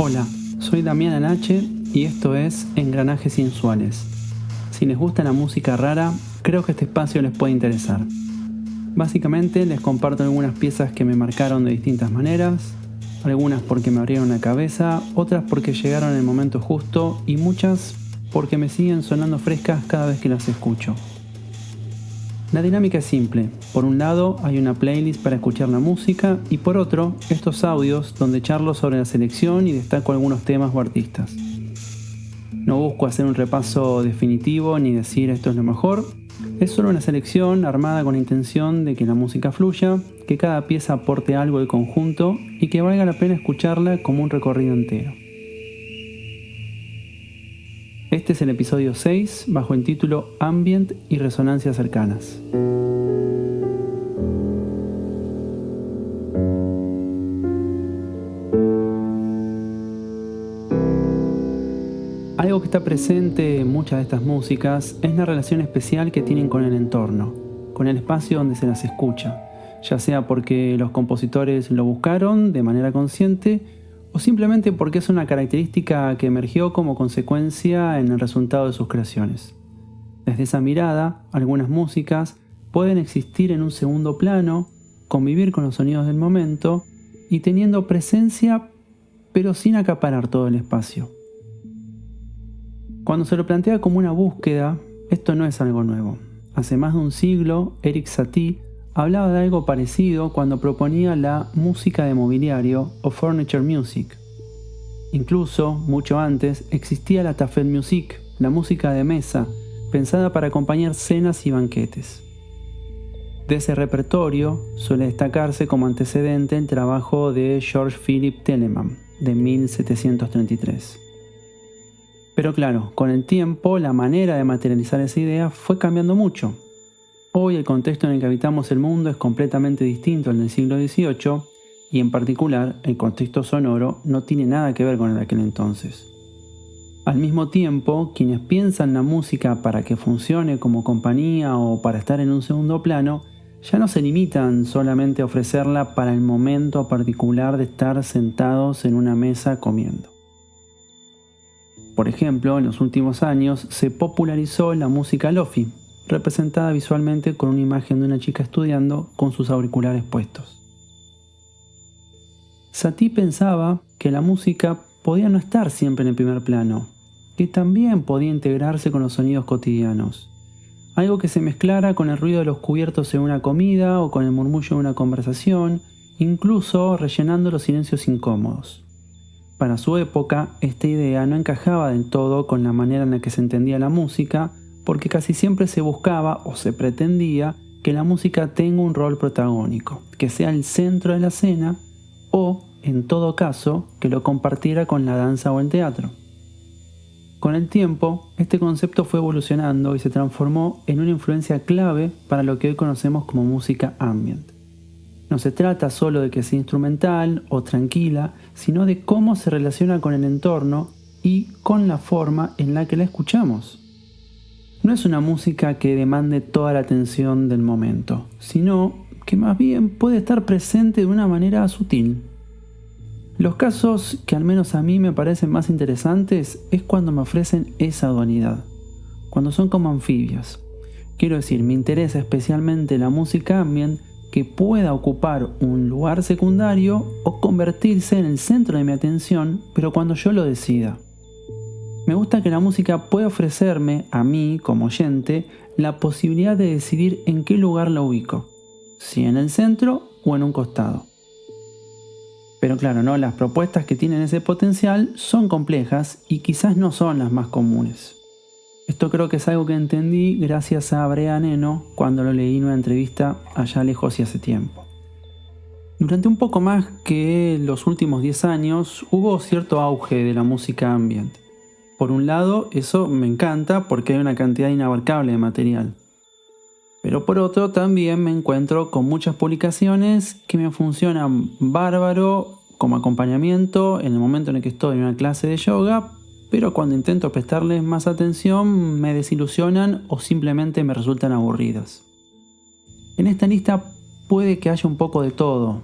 Hola, soy Damián Anache y esto es Engranajes Inusuales. Si les gusta la música rara, creo que este espacio les puede interesar. Básicamente les comparto algunas piezas que me marcaron de distintas maneras, algunas porque me abrieron la cabeza, otras porque llegaron en el momento justo y muchas porque me siguen sonando frescas cada vez que las escucho. La dinámica es simple. Por un lado hay una playlist para escuchar la música y por otro estos audios donde charlo sobre la selección y destaco algunos temas o artistas. No busco hacer un repaso definitivo ni decir esto es lo mejor. Es solo una selección armada con la intención de que la música fluya, que cada pieza aporte algo al conjunto y que valga la pena escucharla como un recorrido entero. Este es el episodio 6 bajo el título Ambient y Resonancias Cercanas. Algo que está presente en muchas de estas músicas es la relación especial que tienen con el entorno, con el espacio donde se las escucha, ya sea porque los compositores lo buscaron de manera consciente o simplemente porque es una característica que emergió como consecuencia en el resultado de sus creaciones. Desde esa mirada, algunas músicas pueden existir en un segundo plano, convivir con los sonidos del momento y teniendo presencia, pero sin acaparar todo el espacio. Cuando se lo plantea como una búsqueda, esto no es algo nuevo. Hace más de un siglo, Erik Satie hablaba de algo parecido cuando proponía la música de mobiliario o furniture music. Incluso, mucho antes, existía la tafel music, la música de mesa, pensada para acompañar cenas y banquetes. De ese repertorio suele destacarse como antecedente el trabajo de George Philip Telemann, de 1733. Pero claro, con el tiempo la manera de materializar esa idea fue cambiando mucho. Hoy el contexto en el que habitamos el mundo es completamente distinto al del siglo XVIII y en particular el contexto sonoro no tiene nada que ver con el de aquel entonces. Al mismo tiempo, quienes piensan la música para que funcione como compañía o para estar en un segundo plano, ya no se limitan solamente a ofrecerla para el momento particular de estar sentados en una mesa comiendo. Por ejemplo, en los últimos años se popularizó la música lofi, representada visualmente con una imagen de una chica estudiando con sus auriculares puestos. Satie pensaba que la música podía no estar siempre en el primer plano, que también podía integrarse con los sonidos cotidianos, algo que se mezclara con el ruido de los cubiertos en una comida o con el murmullo de una conversación, incluso rellenando los silencios incómodos. Para su época, esta idea no encajaba del todo con la manera en la que se entendía la música, porque casi siempre se buscaba o se pretendía que la música tenga un rol protagónico, que sea el centro de la escena o, en todo caso, que lo compartiera con la danza o el teatro. Con el tiempo, este concepto fue evolucionando y se transformó en una influencia clave para lo que hoy conocemos como música ambient. No se trata solo de que sea instrumental o tranquila, sino de cómo se relaciona con el entorno y con la forma en la que la escuchamos. No es una música que demande toda la atención del momento, sino que más bien puede estar presente de una manera sutil. Los casos que al menos a mí me parecen más interesantes es cuando me ofrecen esa dualidad, cuando son como anfibios. Quiero decir, me interesa especialmente la música ambient que pueda ocupar un lugar secundario o convertirse en el centro de mi atención, pero cuando yo lo decida. Me gusta que la música pueda ofrecerme, a mí como oyente, la posibilidad de decidir en qué lugar la ubico, si en el centro o en un costado. Pero claro, ¿no? Las propuestas que tienen ese potencial son complejas y quizás no son las más comunes. Esto creo que es algo que entendí gracias a Brian Eno cuando lo leí en una entrevista allá lejos y hace tiempo. Durante un poco más que los últimos 10 años hubo cierto auge de la música ambient. Por un lado, eso me encanta porque hay una cantidad inabarcable de material. Pero por otro, también me encuentro con muchas publicaciones que me funcionan bárbaro como acompañamiento en el momento en el que estoy en una clase de yoga, pero cuando intento prestarles más atención me desilusionan o simplemente me resultan aburridas. En esta lista puede que haya un poco de todo.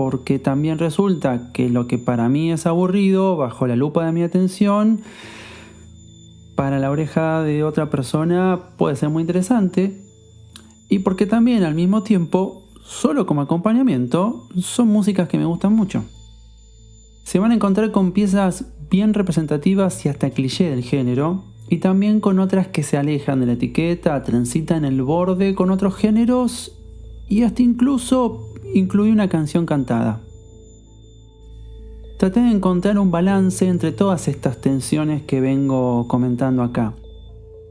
porque también resulta que lo que para mí es aburrido, bajo la lupa de mi atención, para la oreja de otra persona puede ser muy interesante, y porque también al mismo tiempo, solo como acompañamiento, son músicas que me gustan mucho. Se van a encontrar con piezas bien representativas y hasta cliché del género, y también con otras que se alejan de la etiqueta, transitan el borde con otros géneros y hasta incluso incluí una canción cantada. Traté de encontrar un balance entre todas estas tensiones que vengo comentando acá.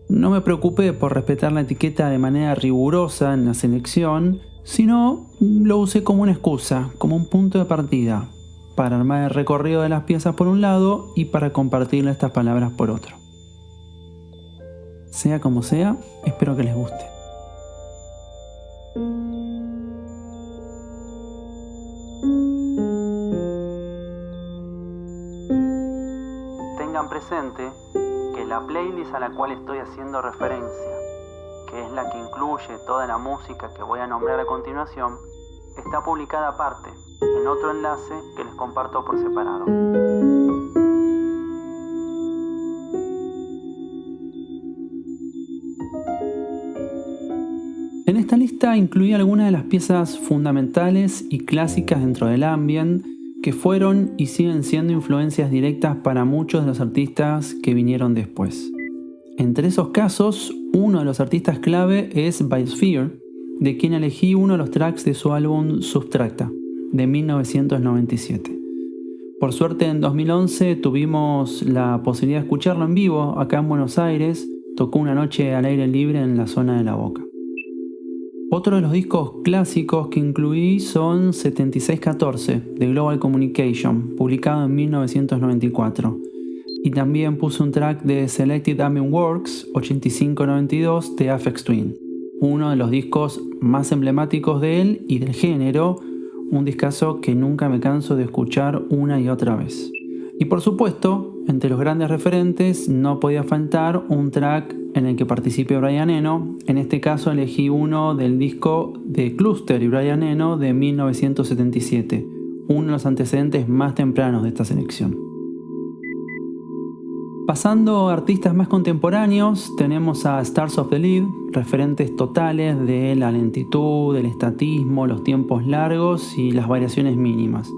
No me preocupé por respetar la etiqueta de manera rigurosa en la selección, sino lo usé como una excusa, como un punto de partida, para armar el recorrido de las piezas por un lado y para compartirle estas palabras por otro. Sea como sea, espero que les guste. Tengan presente que la playlist a la cual estoy haciendo referencia, que es la que incluye toda la música que voy a nombrar a continuación, está publicada aparte, en otro enlace que les comparto por separado. En esta lista incluí algunas de las piezas fundamentales y clásicas dentro del ambient que fueron y siguen siendo influencias directas para muchos de los artistas que vinieron después. Entre esos casos, uno de los artistas clave es Biosphere, de quien elegí uno de los tracks de su álbum Subtracta, de 1997. Por suerte en 2011 tuvimos la posibilidad de escucharlo en vivo acá en Buenos Aires, tocó una noche al aire libre en la zona de La Boca. Otro de los discos clásicos que incluí son 7614 de Global Communication, publicado en 1994. Y también puse un track de Selected Ambient Works 8592 de Aphex Twin, uno de los discos más emblemáticos de él y del género, un discazo que nunca me canso de escuchar una y otra vez. Y por supuesto, entre los grandes referentes no podía faltar un track en el que participe Brian Eno. En este caso elegí uno del disco de Cluster y Brian Eno de 1977, uno de los antecedentes más tempranos de esta selección. Pasando a artistas más contemporáneos, tenemos a Stars of the Lead, referentes totales de la lentitud, el estatismo, los tiempos largos y las variaciones mínimas.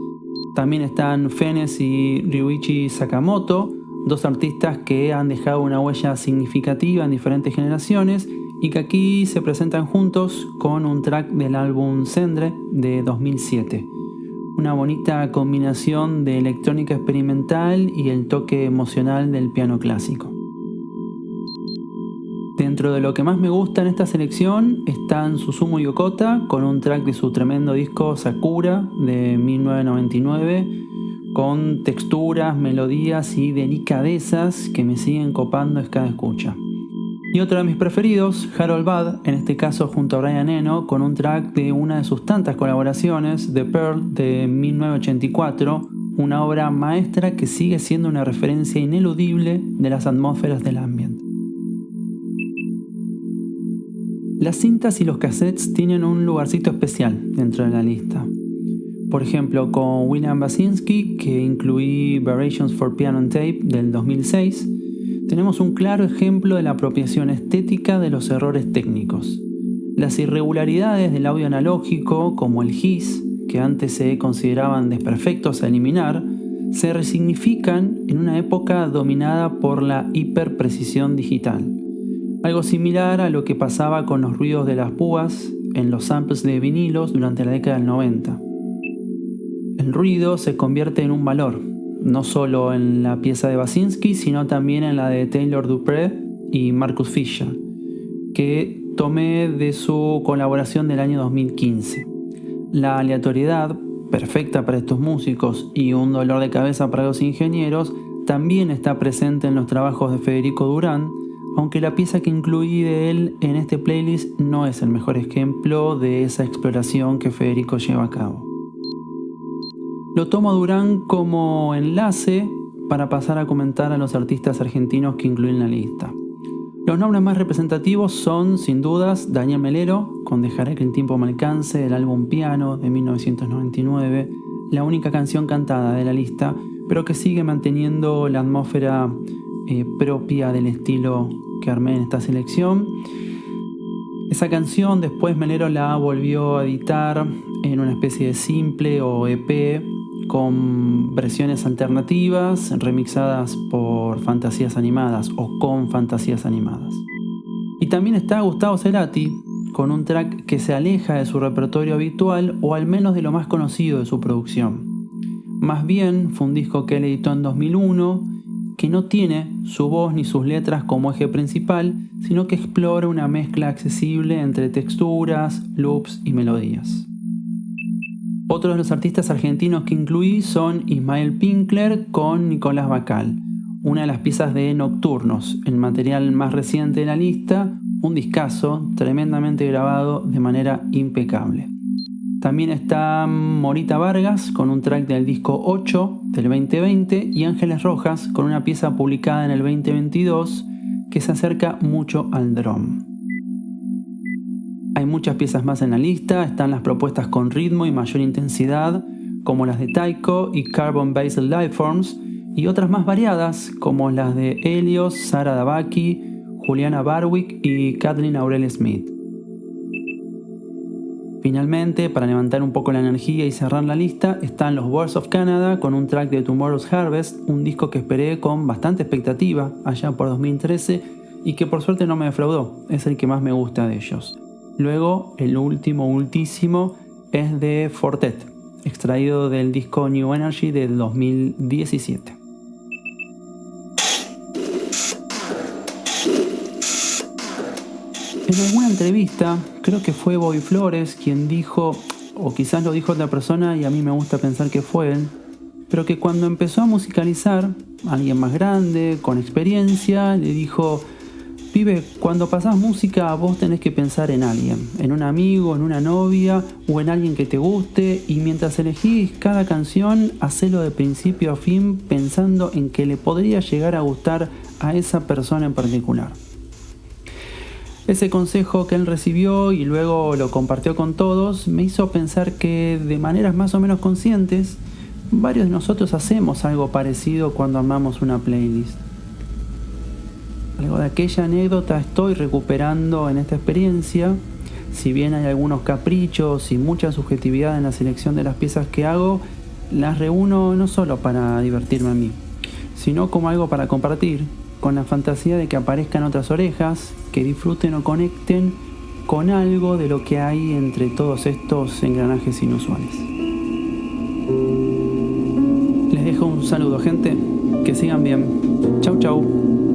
También están Fenez y Ryuichi Sakamoto, dos artistas que han dejado una huella significativa en diferentes generaciones y que aquí se presentan juntos con un track del álbum Cendre de 2007. Una bonita combinación de electrónica experimental y el toque emocional del piano clásico. Dentro de lo que más me gusta en esta selección están Susumu Yokota con un track de su tremendo disco Sakura de 1999, con texturas, melodías y delicadezas que me siguen copando a cada escucha. Y otro de mis preferidos, Harold Bad, en este caso junto a Brian Eno, con un track de una de sus tantas colaboraciones, The Pearl de 1984, una obra maestra que sigue siendo una referencia ineludible de las atmósferas del ambient. Las cintas y los cassettes tienen un lugarcito especial dentro de la lista. Por ejemplo, con William Basinski, que incluí Variations for Piano and Tape del 2006, tenemos un claro ejemplo de la apropiación estética de los errores técnicos. Las irregularidades del audio analógico, como el hiss, que antes se consideraban desperfectos a eliminar, se resignifican en una época dominada por la hiperprecisión digital. Algo similar a lo que pasaba con los ruidos de las púas en los samples de vinilos durante la década del 90. El ruido se convierte en un valor, no solo en la pieza de Basinski, sino también en la de Taylor Dupree y Marcus Fisher, que tomé de su colaboración del año 2015. La aleatoriedad, perfecta para estos músicos y un dolor de cabeza para los ingenieros, también está presente en los trabajos de Federico Durán, aunque la pieza que incluí de él en este playlist no es el mejor ejemplo de esa exploración que Federico lleva a cabo. Lo tomo a Durán como enlace para pasar a comentar a los artistas argentinos que incluí en la lista. Los nombres más representativos son, sin dudas, Daniel Melero, con Dejaré que el tiempo me alcance, del álbum Piano de 1999, la única canción cantada de la lista, pero que sigue manteniendo la atmósfera propia del estilo que armé en esta selección. Esa canción después Melero la volvió a editar en una especie de simple o EP con versiones alternativas remixadas por Fantasías Animadas o con Fantasías Animadas. Y también está Gustavo Cerati con un track que se aleja de su repertorio habitual o al menos de lo más conocido de su producción. Más bien fue un disco que él editó en 2001 que no tiene su voz ni sus letras como eje principal, sino que explora una mezcla accesible entre texturas, loops y melodías. Otros de los artistas argentinos que incluí son Ismael Pinkler con Nicolás Bacal, una de las piezas de Nocturnos, el material más reciente de la lista, un discazo tremendamente grabado de manera impecable. También está Morita Vargas con un track del disco 8 del 2020 y Ángeles Rojas con una pieza publicada en el 2022 que se acerca mucho al drum. Hay muchas piezas más en la lista, están las propuestas con ritmo y mayor intensidad, como las de Tycho y Carbon Based Lifeforms, y otras más variadas, como las de Helios, Sara Dabaki, Juliana Barwick y Kathleen Aurel Smith. Finalmente, para levantar un poco la energía y cerrar la lista, están los Birds of Canada con un track de Tomorrow's Harvest, un disco que esperé con bastante expectativa allá por 2013 y que por suerte no me defraudó, es el que más me gusta de ellos. Luego, el ultísimo es de Fortet, extraído del disco New Energy del 2017. En alguna entrevista, creo que fue Bobby Flores quien dijo, o quizás lo dijo otra persona y a mí me gusta pensar que fue él, pero que cuando empezó a musicalizar, alguien más grande, con experiencia, le dijo: pibe, cuando pasás música vos tenés que pensar en alguien, en un amigo, en una novia o en alguien que te guste, y mientras elegís cada canción, hacelo de principio a fin pensando en que le podría llegar a gustar a esa persona en particular. Ese consejo que él recibió y luego lo compartió con todos me hizo pensar que de maneras más o menos conscientes, varios de nosotros hacemos algo parecido cuando armamos una playlist. Algo de aquella anécdota estoy recuperando en esta experiencia. Si bien hay algunos caprichos y mucha subjetividad en la selección de las piezas que hago, las reúno no solo para divertirme a mí, sino como algo para compartir, con la fantasía de que aparezcan otras orejas, que disfruten o conecten con algo de lo que hay entre todos estos engranajes inusuales. Les dejo un saludo, gente, que sigan bien. Chau chau.